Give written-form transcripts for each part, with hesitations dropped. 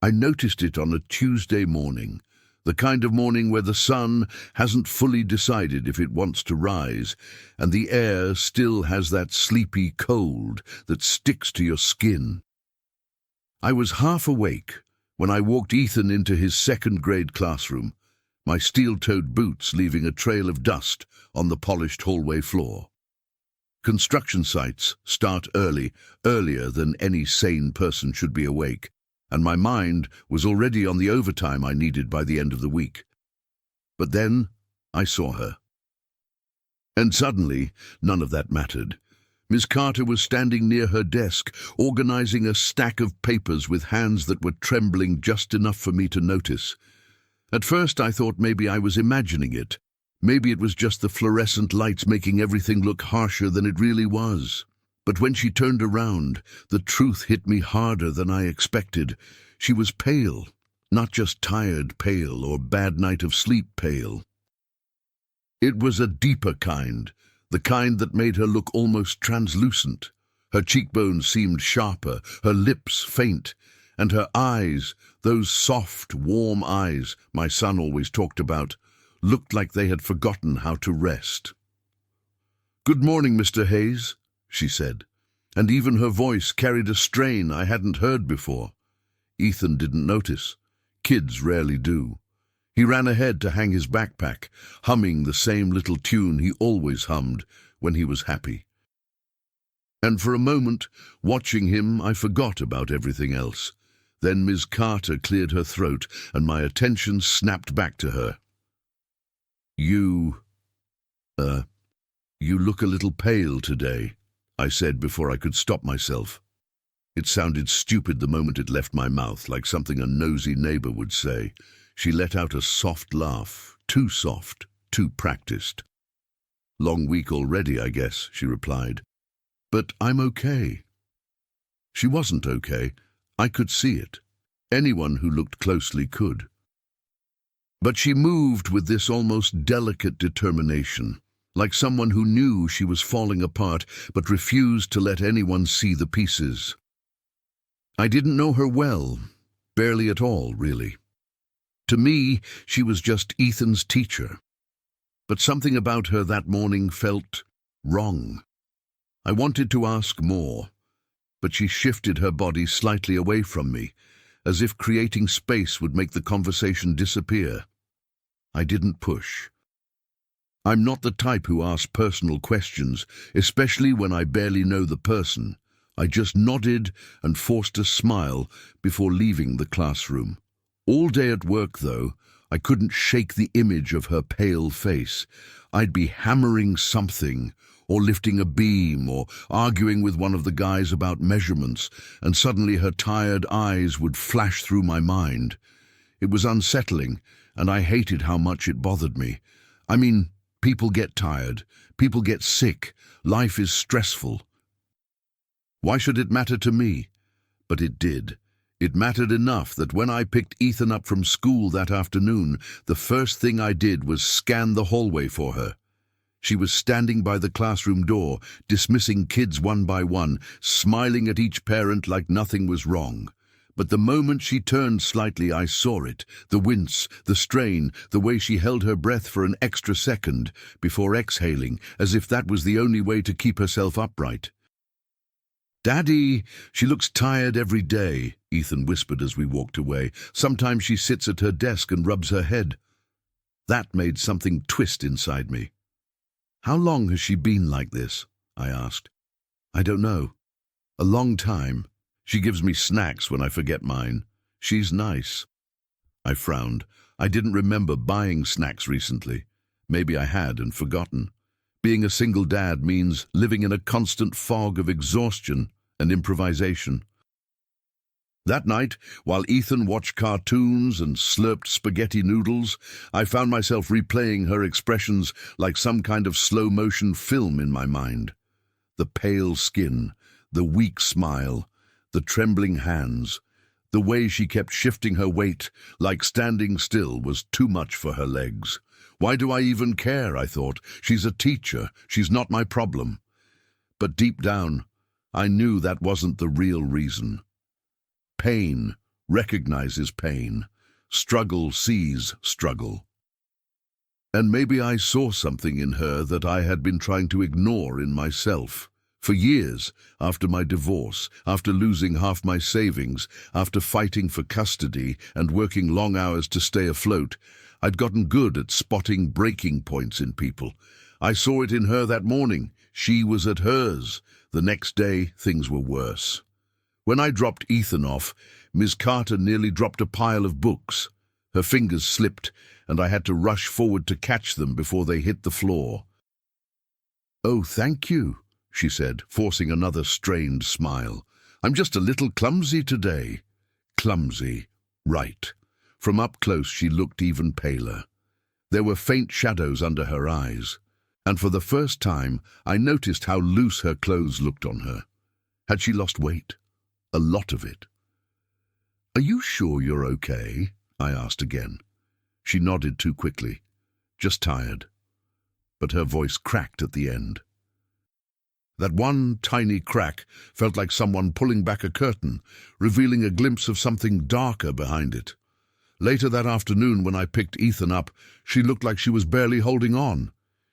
I noticed it on a Tuesday morning, the kind of morning where the sun hasn't fully decided if it wants to rise, and the air still has that sleepy cold that sticks to your skin. I was half awake when I walked Ethan into his second-grade classroom, my steel-toed boots leaving a trail of dust on the polished hallway floor. Construction sites start early, earlier than any sane person should be awake, and my mind was already on the overtime I needed by the end of the week. But then I saw her. And suddenly, none of that mattered. Miss Carter was standing near her desk, organizing a stack of papers with hands that were trembling just enough for me to notice. At first I thought maybe I was imagining it. Maybe it was just the fluorescent lights making everything look harsher than it really was. But when she turned around, the truth hit me harder than I expected. She was pale, not just tired pale or bad night of sleep pale. It was a deeper kind, the kind that made her look almost translucent. Her cheekbones seemed sharper, her lips faint, and her eyes, those soft, warm eyes my son always talked about, looked like they had forgotten how to rest. "Good morning, Mr. Hayes," she said, and even her voice carried a strain I hadn't heard before. Ethan didn't notice. Kids rarely do. He ran ahead to hang his backpack, humming the same little tune he always hummed when he was happy. And for a moment, watching him, I forgot about everything else. Then Ms. Carter cleared her throat, and my attention snapped back to her. You look a little pale today," I said before I could stop myself. It sounded stupid the moment it left my mouth, like something a nosy neighbor would say. She let out a soft laugh, too soft, too practiced. "Long week already, I guess," she replied. "But I'm okay." She wasn't okay. I could see it. Anyone who looked closely could. But she moved with this almost delicate determination, like someone who knew she was falling apart but refused to let anyone see the pieces. I didn't know her well, barely at all, really. To me, she was just Ethan's teacher. But something about her that morning felt wrong. I wanted to ask more, but she shifted her body slightly away from me, as if creating space would make the conversation disappear. I didn't push. I'm not the type who asks personal questions, especially when I barely know the person. I just nodded and forced a smile before leaving the classroom. All day at work, though, I couldn't shake the image of her pale face. I'd be hammering something, or lifting a beam, or arguing with one of the guys about measurements, and suddenly her tired eyes would flash through my mind. It was unsettling, and I hated how much it bothered me. I mean, people get tired, people get sick, life is stressful. Why should it matter to me? But it did. It mattered enough that when I picked Ethan up from school that afternoon, the first thing I did was scan the hallway for her. She was standing by the classroom door, dismissing kids one by one, smiling at each parent like nothing was wrong. But the moment she turned slightly, I saw it, the wince, the strain, the way she held her breath for an extra second before exhaling, as if that was the only way to keep herself upright. "Daddy, she looks tired every day," Ethan whispered as we walked away. "Sometimes she sits at her desk and rubs her head." That made something twist inside me. "How long has she been like this?" I asked. "I don't know. A long time. She gives me snacks when I forget mine. She's nice." I frowned. I didn't remember buying snacks recently. Maybe I had and forgotten. Being a single dad means living in a constant fog of exhaustion and improvisation. That night, while Ethan watched cartoons and slurped spaghetti noodles, I found myself replaying her expressions like some kind of slow-motion film in my mind. The pale skin, the weak smile, the trembling hands. The way she kept shifting her weight, like standing still, was too much for her legs. Why do I even care, I thought. She's a teacher. She's not my problem. But deep down, I knew that wasn't the real reason. Pain recognizes pain. Struggle sees struggle. And maybe I saw something in her that I had been trying to ignore in myself. For years, after my divorce, after losing half my savings, after fighting for custody and working long hours to stay afloat, I'd gotten good at spotting breaking points in people. I saw it in her that morning. She was at hers. The next day, things were worse. When I dropped Ethan off, Miss Carter nearly dropped a pile of books. Her fingers slipped, and I had to rush forward to catch them before they hit the floor. "Oh, thank you," she said, forcing another strained smile. "I'm just a little clumsy today." Clumsy. Right. From up close she looked even paler. There were faint shadows under her eyes, and for the first time I noticed how loose her clothes looked on her. Had she lost weight? A lot of it. "Are you sure you're okay?" I asked again. She nodded too quickly. "Just tired." But her voice cracked at the end. That one tiny crack felt like someone pulling back a curtain, revealing a glimpse of something darker behind it. Later that afternoon, when I picked Ethan up, she looked like she was barely holding on.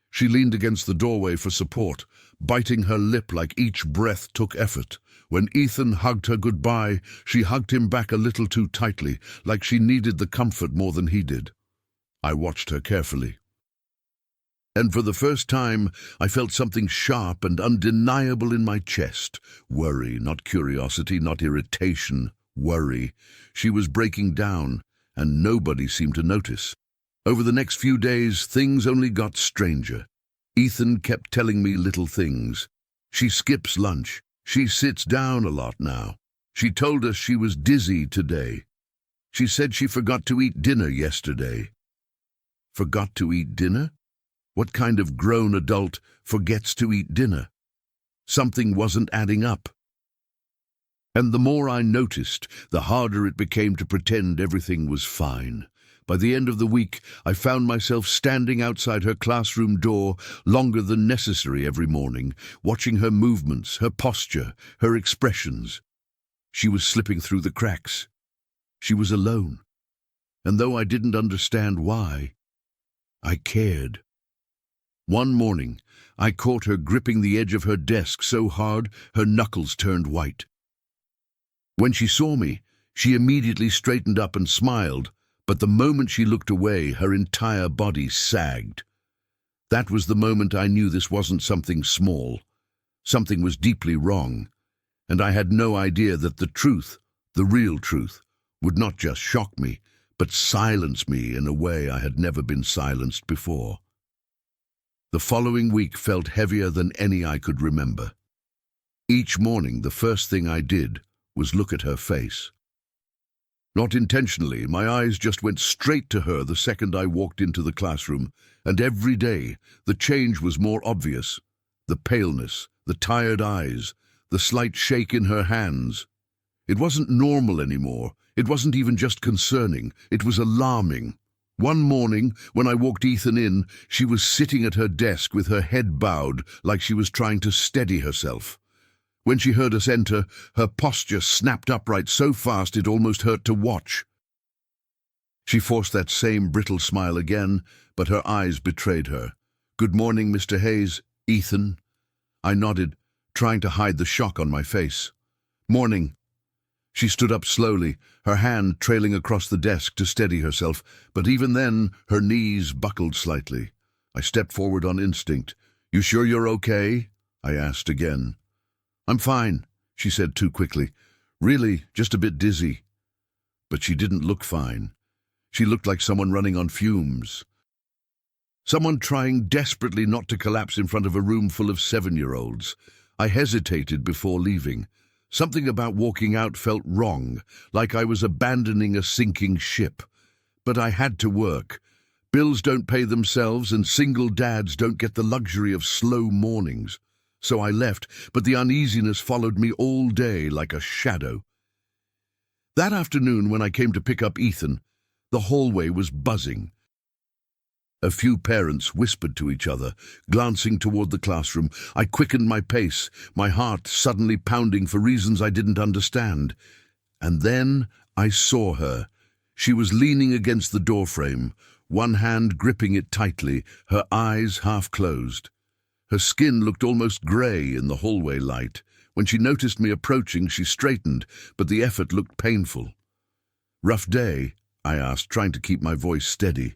She leaned against the doorway for support, biting her lip like each breath took effort. When Ethan hugged her goodbye, she hugged him back a little too tightly, like she needed the comfort more than he did. I watched her carefully. And for the first time, I felt something sharp and undeniable in my chest. Worry, not curiosity, not irritation. Worry. She was breaking down, and nobody seemed to notice. Over the next few days, things only got stranger. Ethan kept telling me little things. She skips lunch. She sits down a lot now. She told us she was dizzy today. She said she forgot to eat dinner yesterday. Forgot to eat dinner? What kind of grown adult forgets to eat dinner? Something wasn't adding up. And the more I noticed, the harder it became to pretend everything was fine. By the end of the week, I found myself standing outside her classroom door longer than necessary every morning, watching her movements, her posture, her expressions. She was slipping through the cracks. She was alone. And though I didn't understand why, I cared. One morning, I caught her gripping the edge of her desk so hard her knuckles turned white. When she saw me, she immediately straightened up and smiled, but the moment she looked away, her entire body sagged. That was the moment I knew this wasn't something small. Something was deeply wrong, and I had no idea that the truth, the real truth, would not just shock me, but silence me in a way I had never been silenced before. The following week felt heavier than any I could remember. Each morning, the first thing I did was look at her face. Not intentionally, my eyes just went straight to her the second I walked into the classroom, and every day the change was more obvious. The paleness, the tired eyes, the slight shake in her hands. It wasn't normal anymore. It wasn't even just concerning. It was alarming. One morning, when I walked Ethan in, she was sitting at her desk with her head bowed, like she was trying to steady herself. When she heard us enter, her posture snapped upright so fast it almost hurt to watch. She forced that same brittle smile again, but her eyes betrayed her. "Good morning, Mr. Hayes. Ethan." I nodded, trying to hide the shock on my face. "Morning." She stood up slowly, her hand trailing across the desk to steady herself, but even then, her knees buckled slightly. I stepped forward on instinct. "You sure you're okay?" I asked again. "I'm fine," she said too quickly. "Really, just a bit dizzy." But she didn't look fine. She looked like someone running on fumes. Someone trying desperately not to collapse in front of a room full of 7-year-olds. I hesitated before leaving. Something about walking out felt wrong, like I was abandoning a sinking ship. But I had to work. Bills don't pay themselves, and single dads don't get the luxury of slow mornings. So I left, but the uneasiness followed me all day like a shadow. That afternoon, when I came to pick up Ethan, the hallway was buzzing. A few parents whispered to each other, glancing toward the classroom. I quickened my pace, my heart suddenly pounding for reasons I didn't understand. And then I saw her. She was leaning against the doorframe, one hand gripping it tightly, her eyes half closed. Her skin looked almost grey in the hallway light. When she noticed me approaching, she straightened, but the effort looked painful. "Rough day?" I asked, trying to keep my voice steady.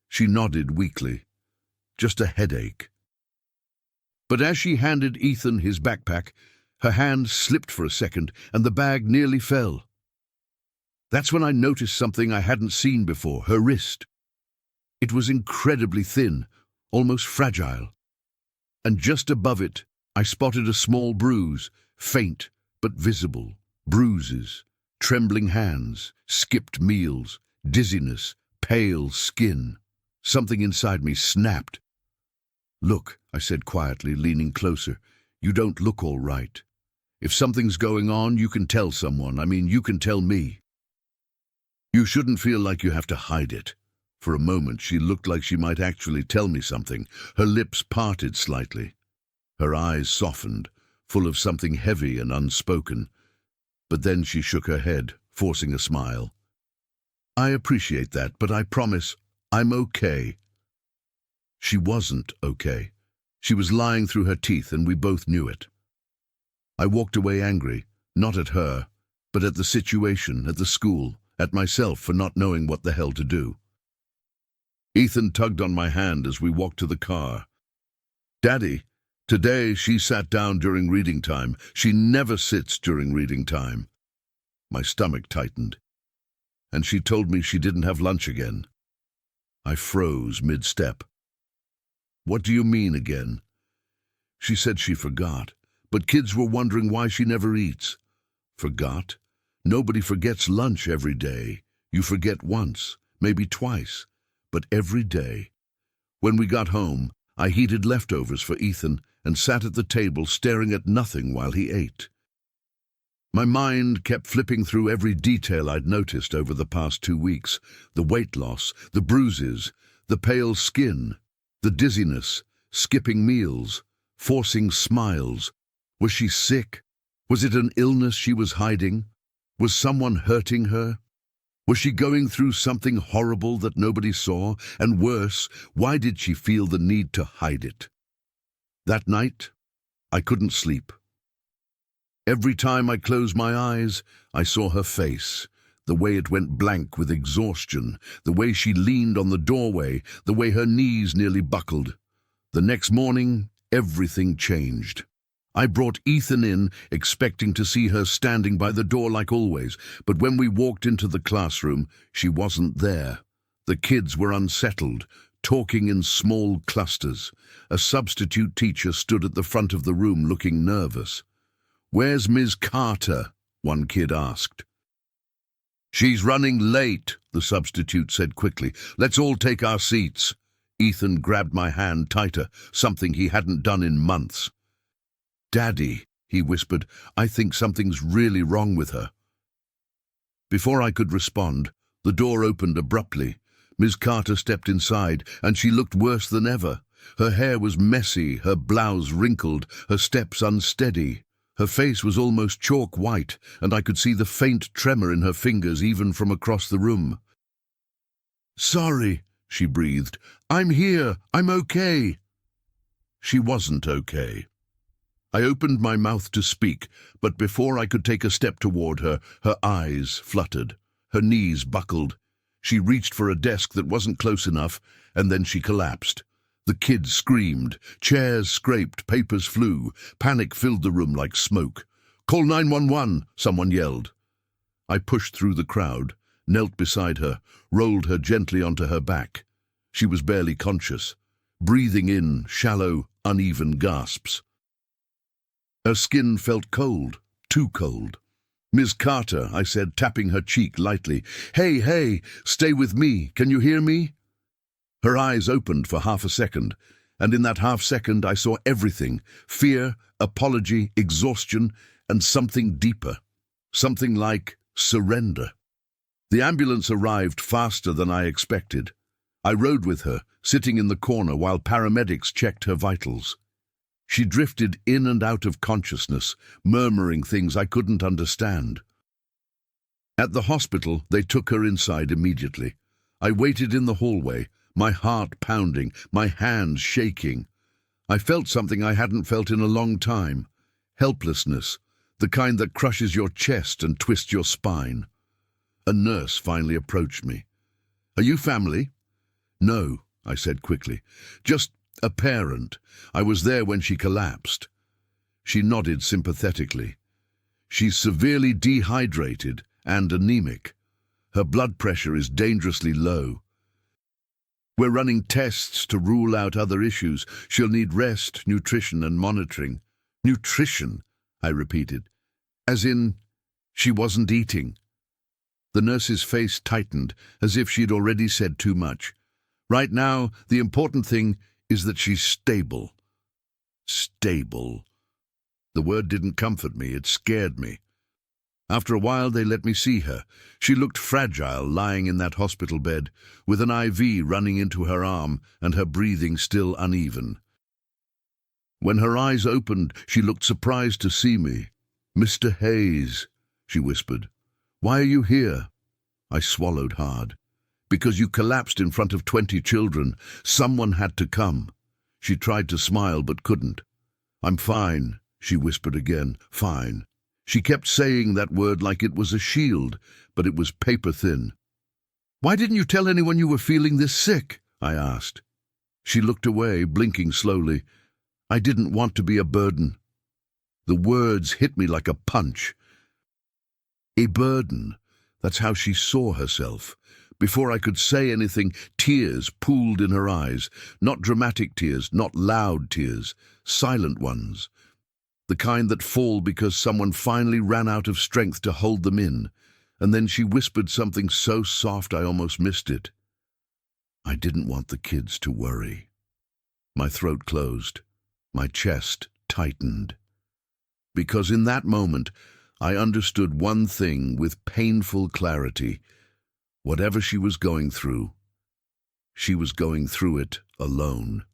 She nodded weakly. "Just a headache." But as she handed Ethan his backpack, her hand slipped for a second, and the bag nearly fell. That's when I noticed something I hadn't seen before, her wrist. It was incredibly thin, almost fragile. And just above it, I spotted a small bruise, faint but visible. Bruises, trembling hands, skipped meals, dizziness, pale skin. Something inside me snapped. "Look," I said quietly, leaning closer. "You don't look all right. If something's going on, you can tell someone. You can tell me. You shouldn't feel like you have to hide it." For a moment, she looked like she might actually tell me something. Her lips parted slightly. Her eyes softened, full of something heavy and unspoken. But then she shook her head, forcing a smile. "I appreciate that, but I promise I'm okay." She wasn't okay. She was lying through her teeth, and we both knew it. I walked away angry, not at her, but at the situation, at the school, at myself for not knowing what the hell to do. Ethan tugged on my hand as we walked to the car. "Daddy, today she sat down during reading time. She never sits during reading time." My stomach tightened. "And she told me she didn't have lunch again." I froze mid-step. "What do you mean again?" "She said she forgot, but kids were wondering why she never eats." "Forgot? Nobody forgets lunch every day. You forget once, maybe twice, but every day." When we got home, I heated leftovers for Ethan and sat at the table staring at nothing while he ate. My mind kept flipping through every detail I'd noticed over the past 2 weeks. The weight loss, the bruises, the pale skin, the dizziness, skipping meals, forcing smiles. Was she sick? Was it an illness she was hiding? Was someone hurting her? Was she going through something horrible that nobody saw? And worse, why did she feel the need to hide it? That night, I couldn't sleep. Every time I closed my eyes, I saw her face, the way it went blank with exhaustion, the way she leaned on the doorway, the way her knees nearly buckled. The next morning, everything changed. I brought Ethan in, expecting to see her standing by the door like always, but when we walked into the classroom, she wasn't there. The kids were unsettled, talking in small clusters. A substitute teacher stood at the front of the room looking nervous. "Where's Ms. Carter?" one kid asked. "She's running late," the substitute said quickly. "Let's all take our seats." Ethan grabbed my hand tighter, something he hadn't done in months. "Daddy," he whispered, "I think something's really wrong with her." Before I could respond, the door opened abruptly. Ms. Carter stepped inside, and she looked worse than ever. Her hair was messy, her blouse wrinkled, her steps unsteady. Her face was almost chalk white, and I could see the faint tremor in her fingers even from across the room. "Sorry," she breathed. "I'm here. I'm okay." She wasn't okay. I opened my mouth to speak, but before I could take a step toward her, her eyes fluttered, her knees buckled. She reached for a desk that wasn't close enough, and then she collapsed. The kids screamed, chairs scraped, papers flew. Panic filled the room like smoke. "Call 911, someone yelled. I pushed through the crowd, knelt beside her, rolled her gently onto her back. She was barely conscious, breathing in shallow, uneven gasps. Her skin felt cold, too cold. "Ms. Carter," I said, tapping her cheek lightly. Hey, stay with me. Can you hear me?" Her eyes opened for half a second, and in that half second I saw everything: fear, apology, exhaustion, and something deeper. Something like surrender. The ambulance arrived faster than I expected. I rode with her, sitting in the corner while paramedics checked her vitals. She drifted in and out of consciousness, murmuring things I couldn't understand. At the hospital, they took her inside immediately. I waited in the hallway, my heart pounding, my hands shaking. I felt something I hadn't felt in a long time. Helplessness, the kind that crushes your chest and twists your spine. A nurse finally approached me. "Are you family?" "No," I said quickly. "Just a parent. I was there when she collapsed." She nodded sympathetically. "She's severely dehydrated and anemic. Her blood pressure is dangerously low. We're running tests to rule out other issues. She'll need rest, nutrition, and monitoring." "Nutrition?" I repeated. "As in, she wasn't eating?" The nurse's face tightened, as if she'd already said too much. "Right now, the important thing is that she's stable." Stable. The word didn't comfort me, it scared me. After a while, they let me see her. She looked fragile, lying in that hospital bed, with an IV running into her arm and her breathing still uneven. When her eyes opened, she looked surprised to see me. "Mr. Hayes," she whispered. "Why are you here?" I swallowed hard. "Because you collapsed in front of 20 children. Someone had to come." She tried to smile but couldn't. "I'm fine," she whispered again. "Fine." She kept saying that word like it was a shield, but it was paper thin. "Why didn't you tell anyone you were feeling this sick?" I asked. She looked away, blinking slowly. "I didn't want to be a burden." The words hit me like a punch. A burden. That's how she saw herself. Before I could say anything, tears pooled in her eyes. Not dramatic tears, not loud tears, silent ones. The kind that fall because someone finally ran out of strength to hold them in. And then she whispered something so soft I almost missed it. "I didn't want the kids to worry." My throat closed. My chest tightened. Because in that moment, I understood one thing with painful clarity. Whatever she was going through it alone.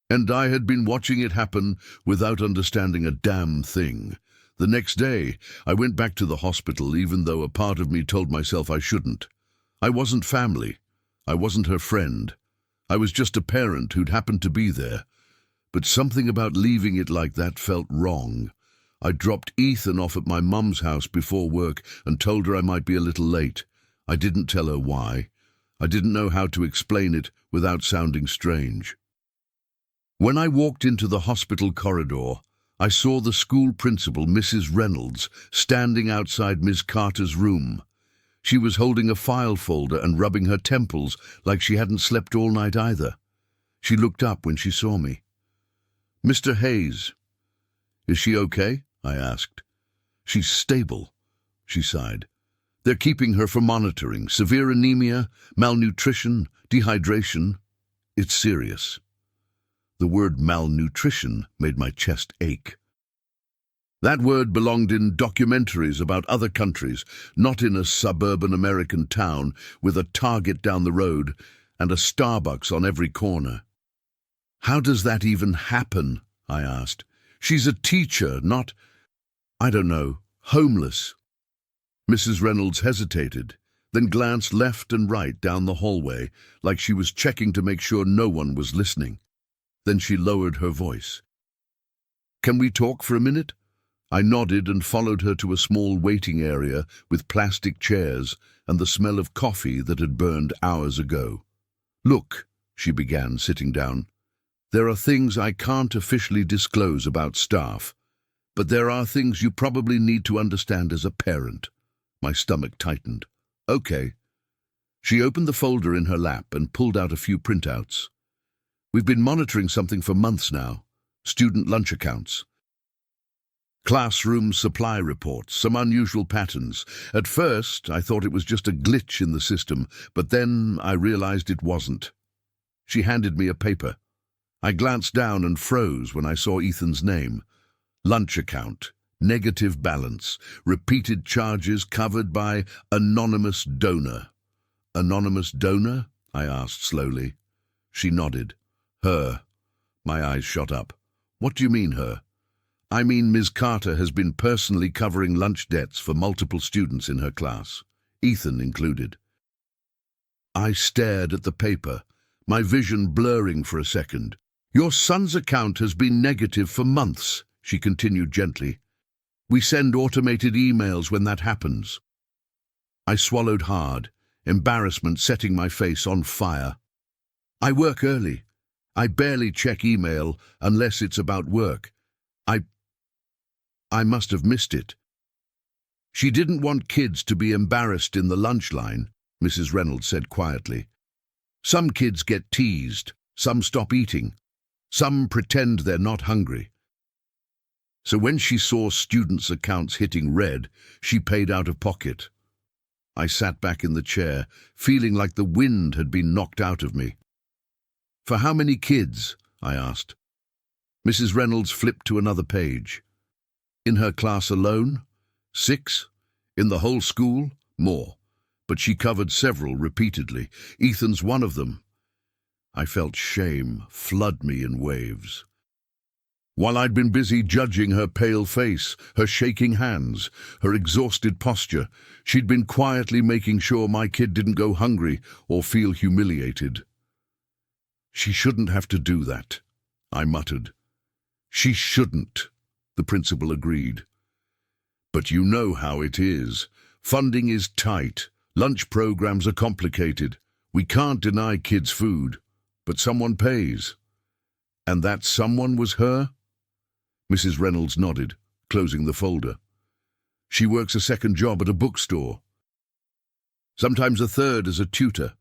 And I had been watching it happen without understanding a damn thing. The next day, I went back to the hospital even though a part of me told myself I shouldn't. I wasn't family. I wasn't her friend. I was just a parent who'd happened to be there. But something about leaving it like that felt wrong. I dropped Ethan off at my mum's house before work and told her I might be a little late. I didn't tell her why. I didn't know how to explain it without sounding strange. When I walked into the hospital corridor, I saw the school principal, Mrs. Reynolds, standing outside Ms. Carter's room. She was holding a file folder and rubbing her temples like she hadn't slept all night either. She looked up when she saw me. "Mr. Hayes." "Is she okay?" I asked. "She's stable," she sighed. "They're keeping her for monitoring. Severe anemia, malnutrition, dehydration. It's serious." The word malnutrition made my chest ache. That word belonged in documentaries about other countries, not in a suburban American town with a Target down the road and a Starbucks on every corner. "How does that even happen?" I asked. "She's a teacher, not, I don't know, homeless." Mrs. Reynolds hesitated, then glanced left and right down the hallway like she was checking to make sure no one was listening. Then she lowered her voice. "Can we talk for a minute?" I nodded and followed her to a small waiting area with plastic chairs and the smell of coffee that had burned hours ago. "Look," she began, sitting down. "There are things I can't officially disclose about staff, but there are things you probably need to understand as a parent." My stomach tightened. "Okay." She opened the folder in her lap and pulled out a few printouts. "We've been monitoring something for months now. Student lunch accounts. Classroom supply reports, some unusual patterns. At first, I thought it was just a glitch in the system, but then I realized it wasn't." She handed me a paper. I glanced down and froze when I saw Ethan's name. Lunch account, negative balance, repeated charges covered by anonymous donor. "Anonymous donor?" I asked slowly. She nodded. "Her." My eyes shot up. "What do you mean, her?" I mean, Ms. Carter has been personally covering lunch debts for multiple students in her class, Ethan included. I stared at the paper, my vision blurring for a second. Your son's account has been negative for months, she continued gently. We send automated emails when that happens. I swallowed hard, embarrassment setting my face on fire. I work early. I barely check email unless it's about work. I must have missed it. She didn't want kids to be embarrassed in the lunch line, Mrs. Reynolds said quietly. Some kids get teased, some stop eating, some pretend they're not hungry. So when she saw students' accounts hitting red, she paid out of pocket. I sat back in the chair, feeling like the wind had been knocked out of me. For how many kids? I asked. Mrs. Reynolds flipped to another page. In her class alone? 6? In the whole school? More. But she covered several repeatedly. Ethan's one of them. I felt shame flood me in waves. While I'd been busy judging her pale face, her shaking hands, her exhausted posture, she'd been quietly making sure my kid didn't go hungry or feel humiliated. She shouldn't have to do that, I muttered. She shouldn't, the principal agreed. But you know how it is. Funding is tight. Lunch programs are complicated. We can't deny kids food, but someone pays. And that someone was her? Mrs. Reynolds nodded, closing the folder. She works a second job at a bookstore. Sometimes a third as a tutor.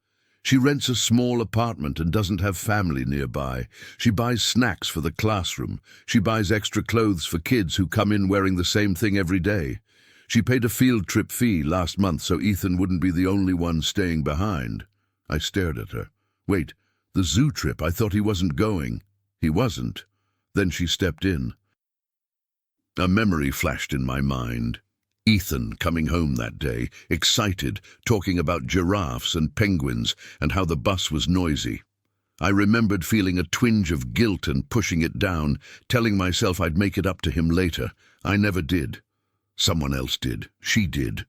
She rents a small apartment and doesn't have family nearby. She buys snacks for the classroom. She buys extra clothes for kids who come in wearing the same thing every day. She paid a field trip fee last month so Ethan wouldn't be the only one staying behind. I stared at her. Wait, the zoo trip, I thought he wasn't going. He wasn't. Then she stepped in. A memory flashed in my mind. Ethan coming home that day, excited, talking about giraffes and penguins and how the bus was noisy. I remembered feeling a twinge of guilt and pushing it down, telling myself I'd make it up to him later. I never did. Someone else did. She did.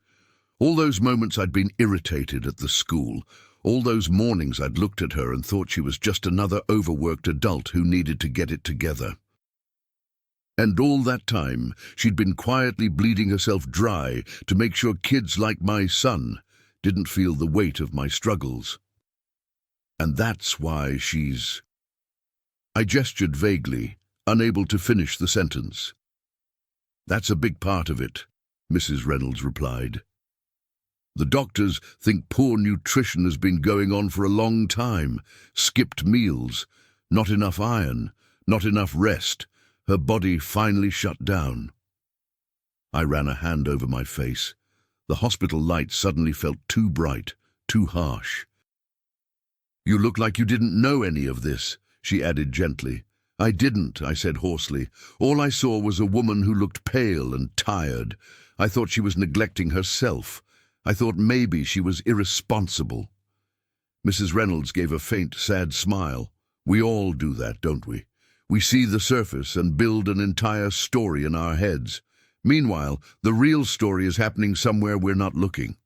All those moments I'd been irritated at the school. All those mornings I'd looked at her and thought she was just another overworked adult who needed to get it together. And all that time, she'd been quietly bleeding herself dry to make sure kids like my son didn't feel the weight of my struggles. And that's why she's... I gestured vaguely, unable to finish the sentence. That's a big part of it, Mrs. Reynolds replied. The doctors think poor nutrition has been going on for a long time. Skipped meals, not enough iron, not enough rest. Her body finally shut down. I ran a hand over my face. The hospital light suddenly felt too bright, too harsh. You look like you didn't know any of this, she added gently. I didn't, I said hoarsely. All I saw was a woman who looked pale and tired. I thought she was neglecting herself. I thought maybe she was irresponsible. Mrs. Reynolds gave a faint, sad smile. We all do that, don't we? We see the surface and build an entire story in our heads. Meanwhile, the real story is happening somewhere we're not looking.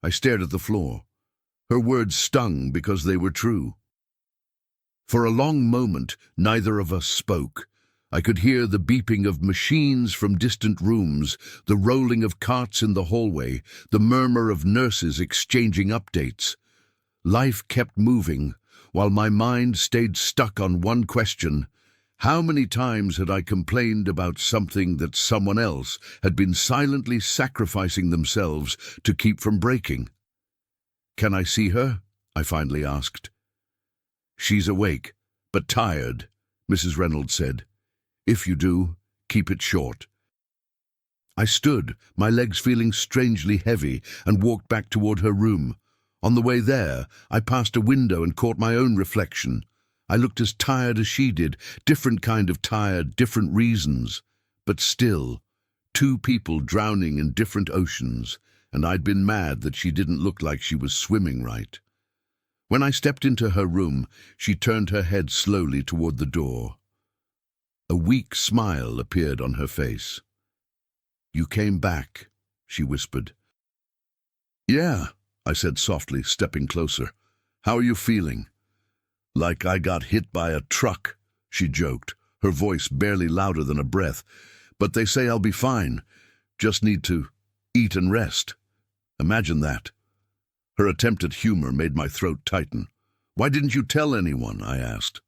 I stared at the floor. Her words stung because they were true. For a long moment, neither of us spoke. I could hear the beeping of machines from distant rooms, the rolling of carts in the hallway, the murmur of nurses exchanging updates. Life kept moving, while my mind stayed stuck on one question. How many times had I complained about something that someone else had been silently sacrificing themselves to keep from breaking? Can I see her? I finally asked. She's awake, but tired, Mrs. Reynolds said. If you do, keep it short. I stood, my legs feeling strangely heavy, and walked back toward her room. On the way there, I passed a window and caught my own reflection. I looked as tired as she did, different kind of tired, different reasons. But still, two people drowning in different oceans, and I'd been mad that she didn't look like she was swimming right. When I stepped into her room, she turned her head slowly toward the door. A weak smile appeared on her face. "You came back," she whispered. "Yeah," I said softly, stepping closer. "How are you feeling?" "Like I got hit by a truck," she joked, her voice barely louder than a breath. "But they say I'll be fine. Just need to eat and rest." Imagine that. Her attempt at humor made my throat tighten. "Why didn't you tell anyone?" I asked.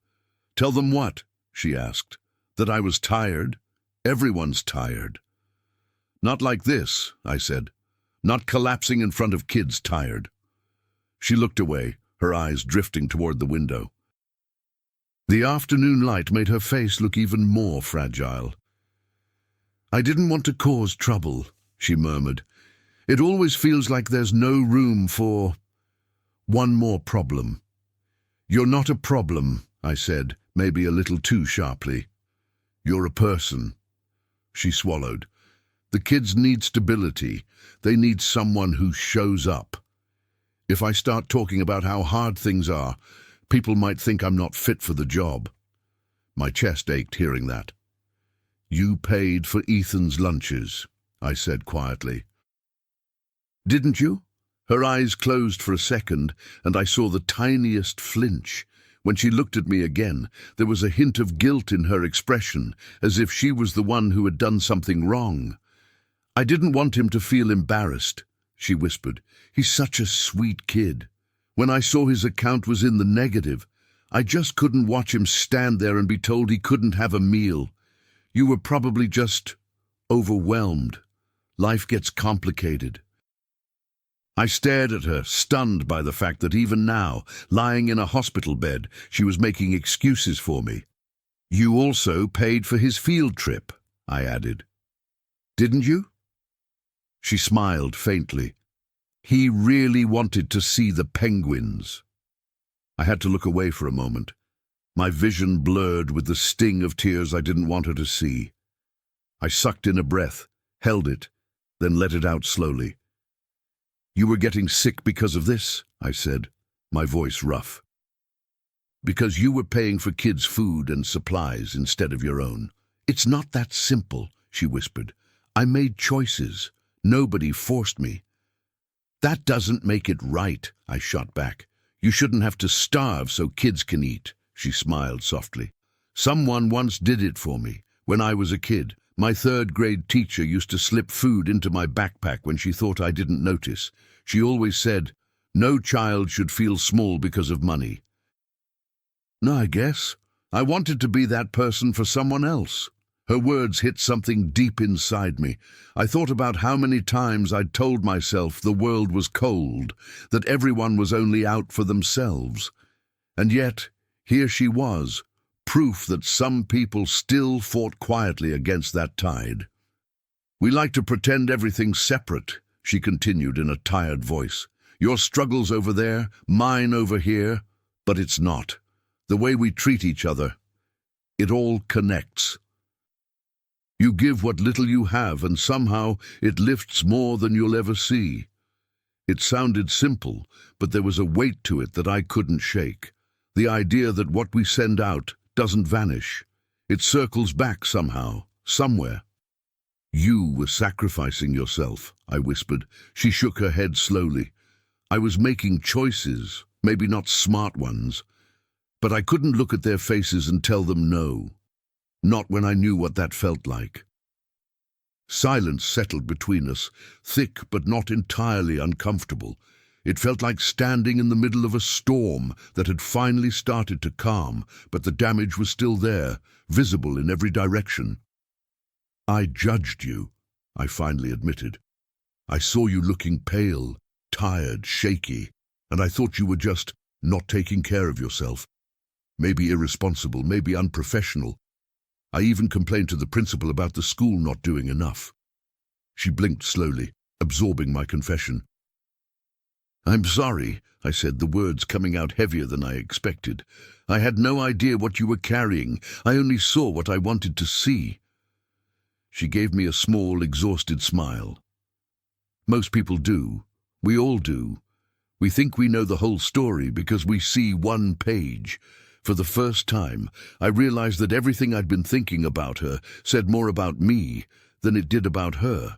"Tell them what?" she asked. "That I was tired? Everyone's tired." "Not like this," I said. "Not collapsing in front of kids tired." She looked away, her eyes drifting toward the window. The afternoon light made her face look even more fragile. "I didn't want to cause trouble," she murmured. "It always feels like there's no room for one more problem." "You're not a problem," I said, maybe a little too sharply. "You're a person." She swallowed. "The kids need stability. They need someone who shows up. If I start talking about how hard things are, people might think I'm not fit for the job." My chest ached hearing that. "You paid for Ethan's lunches," I said quietly. "Didn't you?" Her eyes closed for a second, and I saw the tiniest flinch. When she looked at me again, there was a hint of guilt in her expression, as if she was the one who had done something wrong. "I didn't want him to feel embarrassed," she whispered. "He's such a sweet kid. When I saw his account was in the negative, I just couldn't watch him stand there and be told he couldn't have a meal. You were probably just overwhelmed. Life gets complicated." I stared at her, stunned by the fact that even now, lying in a hospital bed, she was making excuses for me. "You also paid for his field trip," I added. "Didn't you?" She smiled faintly. "He really wanted to see the penguins." I had to look away for a moment. My vision blurred with the sting of tears I didn't want her to see. I sucked in a breath, held it, then let it out slowly. "You were getting sick because of this," I said, my voice rough. "Because you were paying for kids' food and supplies instead of your own." "It's not that simple," she whispered. "I made choices. Nobody forced me." "That doesn't make it right," I shot back. "You shouldn't have to starve so kids can eat." She smiled softly. "Someone once did it for me, when I was a kid. My third-grade teacher used to slip food into my backpack when she thought I didn't notice. She always said, 'No child should feel small because of money.' No, I guess I wanted to be that person for someone else." Her words hit something deep inside me. I thought about how many times I'd told myself the world was cold, that everyone was only out for themselves. And yet, here she was, proof that some people still fought quietly against that tide. "We like to pretend everything's separate," she continued in a tired voice. "Your struggle's over there, mine over here, but it's not. The way we treat each other, it all connects. You give what little you have, and somehow it lifts more than you'll ever see." It sounded simple, but there was a weight to it that I couldn't shake. The idea that what we send out doesn't vanish. It circles back somehow, somewhere. "You were sacrificing yourself," I whispered. She shook her head slowly. "I was making choices, maybe not smart ones, but I couldn't look at their faces and tell them no. Not when I knew what that felt like." Silence settled between us, thick but not entirely uncomfortable. It felt like standing in the middle of a storm that had finally started to calm, but the damage was still there, visible in every direction. "I judged you," I finally admitted. "I saw you looking pale, tired, shaky, and I thought you were just not taking care of yourself. Maybe irresponsible, maybe unprofessional. I even complained to the principal about the school not doing enough." She blinked slowly, absorbing my confession. "I'm sorry," I said, the words coming out heavier than I expected. "I had no idea what you were carrying. I only saw what I wanted to see." She gave me a small, exhausted smile. "Most people do. We all do. We think we know the whole story because we see one page. For the first time, I realized that everything I'd been thinking about her said more about me than it did about her.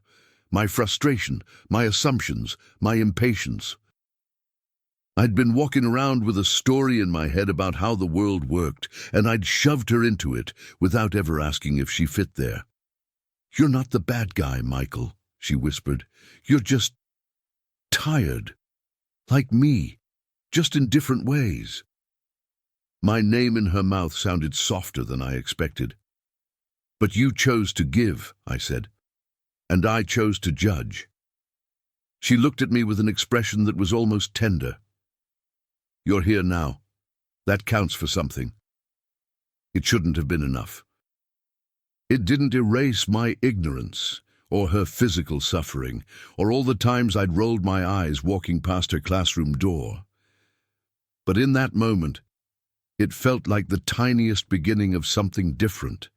My frustration, my assumptions, my impatience. I'd been walking around with a story in my head about how the world worked, and I'd shoved her into it without ever asking if she fit there. "You're not the bad guy, Michael," she whispered. "You're just tired. Like me, just in different ways." My name in her mouth sounded softer than I expected. "But you chose to give," I said, "and I chose to judge." She looked at me with an expression that was almost tender. "You're here now. That counts for something. It shouldn't have been enough." It didn't erase my ignorance, or her physical suffering, or all the times I'd rolled my eyes walking past her classroom door. But in that moment, it felt like the tiniest beginning of something different.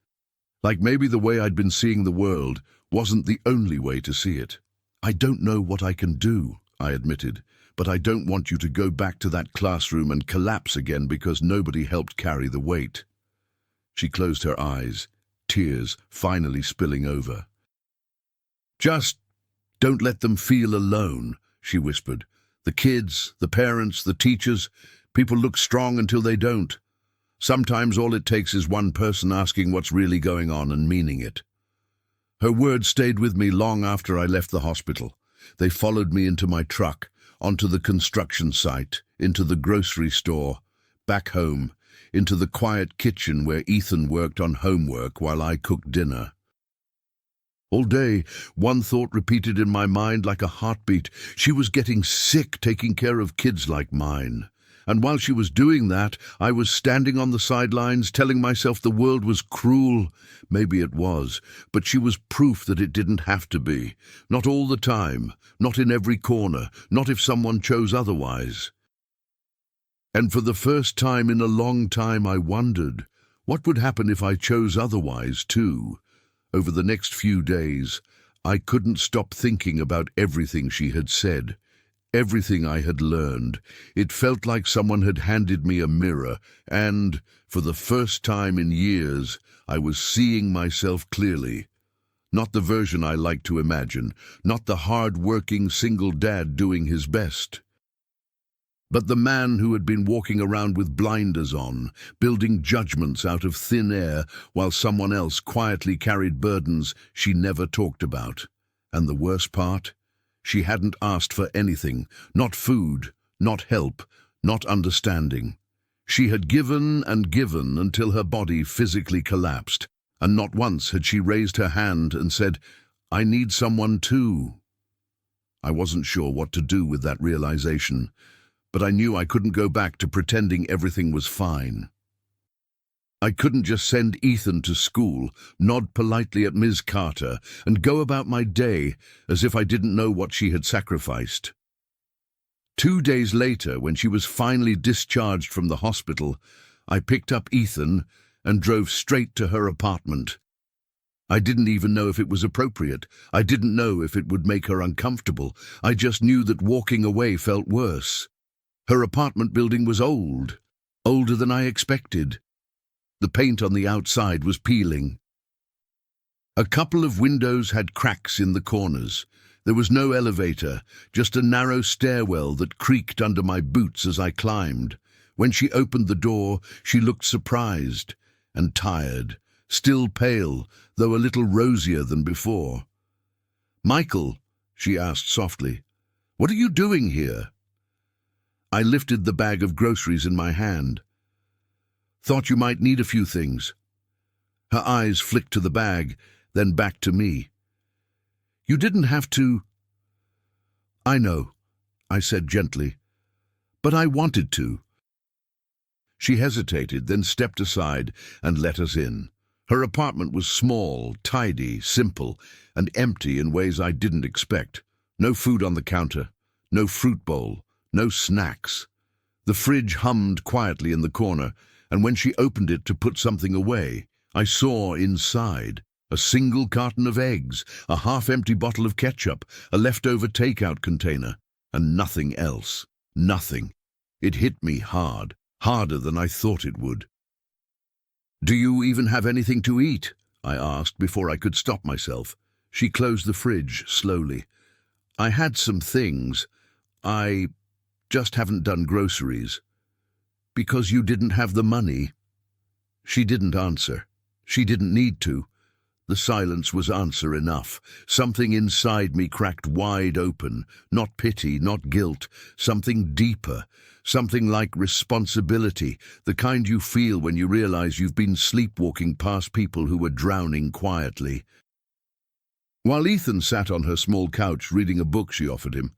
Like maybe the way I'd been seeing the world wasn't the only way to see it. "I don't know what I can do," I admitted, "but I don't want you to go back to that classroom and collapse again because nobody helped carry the weight." She closed her eyes, tears finally spilling over. "Just don't let them feel alone," she whispered. "The kids, the parents, the teachers, people look strong until they don't. Sometimes all it takes is one person asking what's really going on and meaning it." Her words stayed with me long after I left the hospital. They followed me into my truck, onto the construction site, into the grocery store, back home, into the quiet kitchen where Ethan worked on homework while I cooked dinner. All day, one thought repeated in my mind like a heartbeat. She was getting sick taking care of kids like mine. And while she was doing that, I was standing on the sidelines telling myself the world was cruel. Maybe it was, but she was proof that it didn't have to be. Not all the time, not in every corner, not if someone chose otherwise. And for the first time in a long time, I wondered, what would happen if I chose otherwise too? Over the next few days, I couldn't stop thinking about everything she had said. Everything I had learned. It felt like someone had handed me a mirror, and, for the first time in years, I was seeing myself clearly. Not the version I like to imagine, not the hard-working single dad doing his best, but the man who had been walking around with blinders on, building judgments out of thin air while someone else quietly carried burdens she never talked about. And the worst part? She hadn't asked for anything, not food, not help, not understanding. She had given and given until her body physically collapsed, and not once had she raised her hand and said, "I need someone too." I wasn't sure what to do with that realization, but I knew I couldn't go back to pretending everything was fine. I couldn't just send Ethan to school, nod politely at Ms. Carter, and go about my day as if I didn't know what she had sacrificed. 2 days later, when she was finally discharged from the hospital, I picked up Ethan and drove straight to her apartment. I didn't even know if it was appropriate. I didn't know if it would make her uncomfortable. I just knew that walking away felt worse. Her apartment building was old, older than I expected. The paint on the outside was peeling. A couple of windows had cracks in the corners. There was no elevator, just a narrow stairwell that creaked under my boots as I climbed. When she opened the door, she looked surprised and tired, still pale, though a little rosier than before. "Michael," she asked softly, "what are you doing here?" I lifted the bag of groceries in my hand. "Thought you might need a few things." Her eyes flicked to the bag, then back to me. "You didn't have to." "I know," I said gently, "but I wanted to." She hesitated, then stepped aside and let us in. Her apartment was small, tidy, simple, and empty in ways I didn't expect. No food on the counter, no fruit bowl, no snacks. The fridge hummed quietly in the corner, and when she opened it to put something away, I saw inside a single carton of eggs, a half-empty bottle of ketchup, a leftover takeout container, and nothing else. Nothing. It hit me hard, harder than I thought it would. "Do you even have anything to eat?" I asked before I could stop myself. She closed the fridge slowly. "I had some things. I just haven't done groceries." "Because you didn't have the money?" She didn't answer. She didn't need to. The silence was answer enough. Something inside me cracked wide open. Not pity, not guilt. Something deeper. Something like responsibility. The kind you feel when you realize you've been sleepwalking past people who were drowning quietly. While Ethan sat on her small couch reading a book she offered him,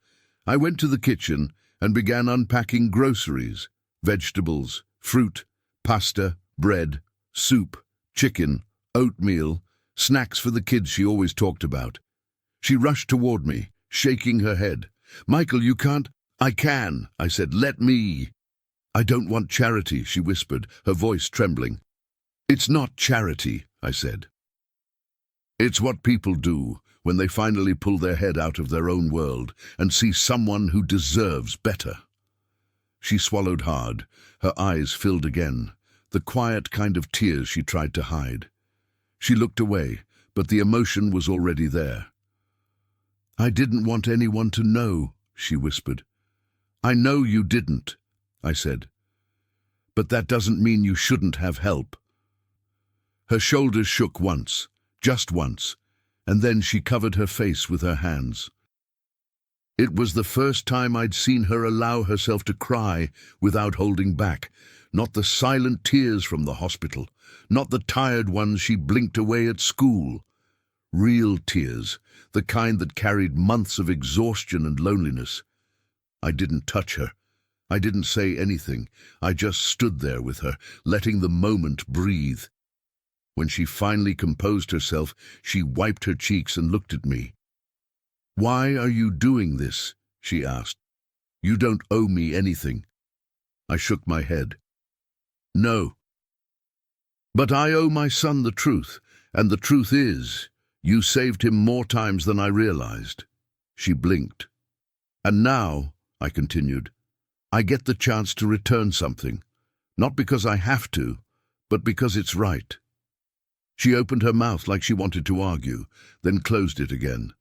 I went to the kitchen and began unpacking groceries. Vegetables, fruit, pasta, bread, soup, chicken, oatmeal, snacks for the kids she always talked about. She rushed toward me, shaking her head. "Michael, you can't." "I can," I said. "Let me." "I don't want charity," she whispered, her voice trembling. "It's not charity," I said. "It's what people do when they finally pull their head out of their own world and see someone who deserves better." She swallowed hard. Her eyes filled again, the quiet kind of tears she tried to hide. She looked away, but the emotion was already there. "I didn't want anyone to know," she whispered. "I know you didn't," I said. "But that doesn't mean you shouldn't have help." Her shoulders shook once, just once, and then she covered her face with her hands. It was the first time I'd seen her allow herself to cry without holding back. Not the silent tears from the hospital, not the tired ones she blinked away at school. Real tears, the kind that carried months of exhaustion and loneliness. I didn't touch her. I didn't say anything. I just stood there with her, letting the moment breathe. When she finally composed herself, she wiped her cheeks and looked at me. "Why are you doing this?" she asked. "You don't owe me anything." I shook my head. "No. But I owe my son the truth, and the truth is, you saved him more times than I realized." She blinked. "And now," I continued, "I get the chance to return something, not because I have to, but because it's right." She opened her mouth like she wanted to argue, then closed it again.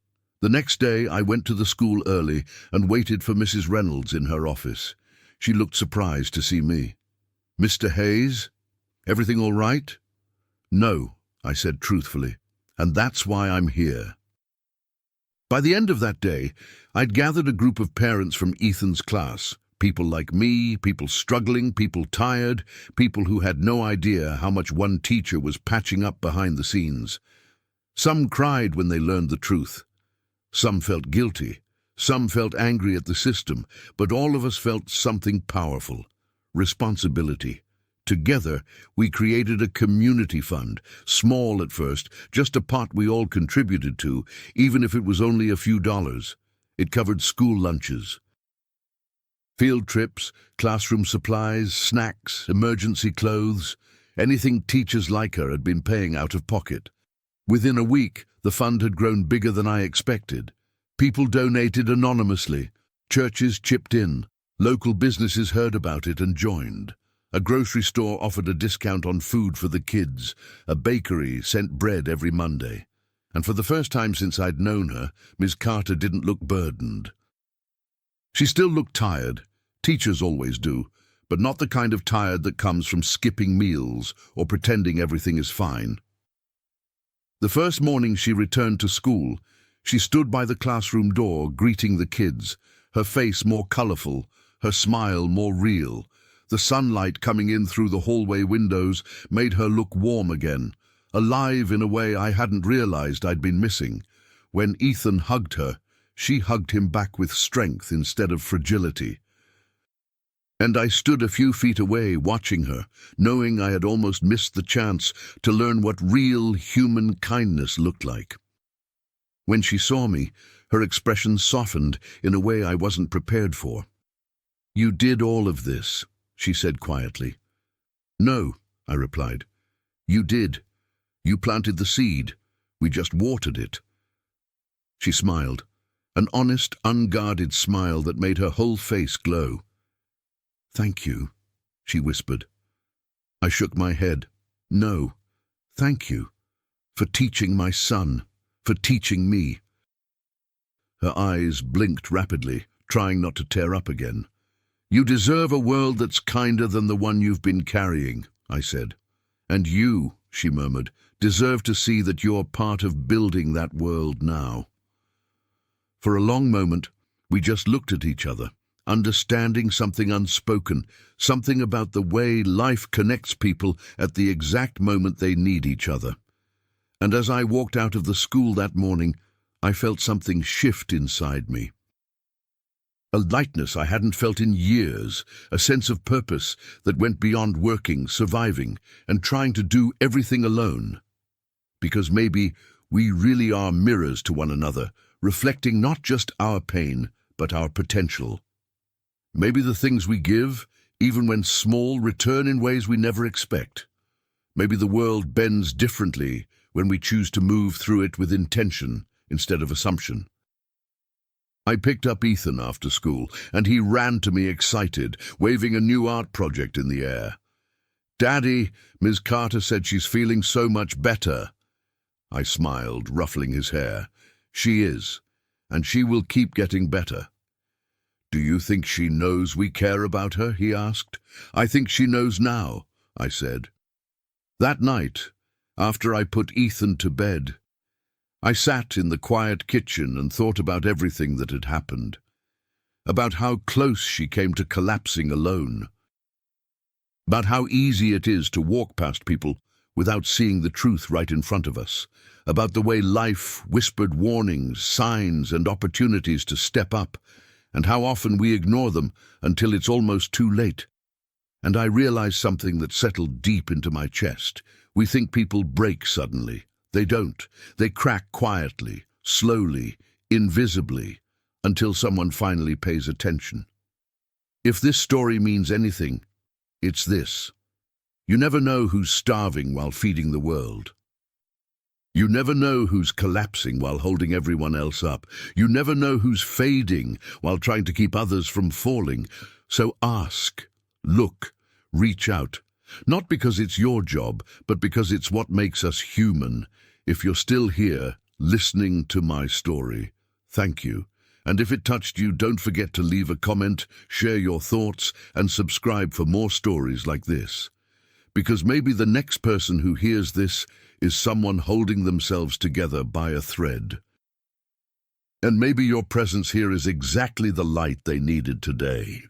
The next day I went to the school early and waited for Mrs. Reynolds in her office. She looked surprised to see me. "Mr. Hayes? Everything all right?" "No," I said truthfully, "and that's why I'm here." By the end of that day, I'd gathered a group of parents from Ethan's class, people like me, people struggling, people tired, people who had no idea how much one teacher was patching up behind the scenes. Some cried when they learned the truth. Some felt guilty. Some felt angry at the system, but all of us felt something powerful: responsibility. Together, we created a community fund, small at first, just a pot we all contributed to, even if it was only a few dollars. It covered school lunches, field trips, classroom supplies, snacks, emergency clothes, anything teachers like her had been paying out of pocket. Within a week, the fund had grown bigger than I expected. People donated anonymously. Churches chipped in. Local businesses heard about it and joined. A grocery store offered a discount on food for the kids. A bakery sent bread every Monday. And for the first time since I'd known her, Miss Carter didn't look burdened. She still looked tired. Teachers always do, but not the kind of tired that comes from skipping meals or pretending everything is fine. The first morning she returned to school, she stood by the classroom door greeting the kids, her face more colorful, her smile more real. The sunlight coming in through the hallway windows made her look warm again, alive in a way I hadn't realized I'd been missing. When Ethan hugged her, she hugged him back with strength instead of fragility. And I stood a few feet away watching her, knowing I had almost missed the chance to learn what real human kindness looked like. When she saw me, her expression softened in a way I wasn't prepared for. "You did all of this," she said quietly. "No," I replied. "You did. You planted the seed. We just watered it." She smiled, an honest, unguarded smile that made her whole face glow. "Thank you," she whispered. I shook my head. No, thank you. For teaching my son. For teaching me. Her eyes blinked rapidly, trying not to tear up again. You deserve a world that's kinder than the one you've been carrying, I said. And you, she murmured, deserve to see that you're part of building that world now. For a long moment, we just looked at each other, understanding something unspoken, something about the way life connects people at the exact moment they need each other. And as I walked out of the school that morning, I felt something shift inside me. A lightness I hadn't felt in years, a sense of purpose that went beyond working, surviving, and trying to do everything alone. Because maybe we really are mirrors to one another, reflecting not just our pain, but our potential. Maybe the things we give, even when small, return in ways we never expect. Maybe the world bends differently when we choose to move through it with intention instead of assumption. I picked up Ethan after school, and he ran to me excited, waving a new art project in the air. Daddy, Ms. Carter said she's feeling so much better. I smiled, ruffling his hair. She is, and she will keep getting better. Do you think she knows we care about her? He asked. I think she knows now, I said. That night, after I put Ethan to bed, I sat in the quiet kitchen and thought about everything that had happened, about how close she came to collapsing alone, about how easy it is to walk past people without seeing the truth right in front of us, about the way life whispered warnings, signs, and opportunities to step up, and how often we ignore them until it's almost too late. And I realized something that settled deep into my chest. We think people break suddenly. They don't. They crack quietly, slowly, invisibly, until someone finally pays attention. If this story means anything, it's this. You never know who's starving while feeding the world. You never know who's collapsing while holding everyone else up. You never know who's fading while trying to keep others from falling. So ask, look, reach out. Not because it's your job, but because it's what makes us human. If you're still here, listening to my story, thank you. And if it touched you, don't forget to leave a comment, share your thoughts, and subscribe for more stories like this. Because maybe the next person who hears this is someone holding themselves together by a thread. And maybe your presence here is exactly the light they needed today.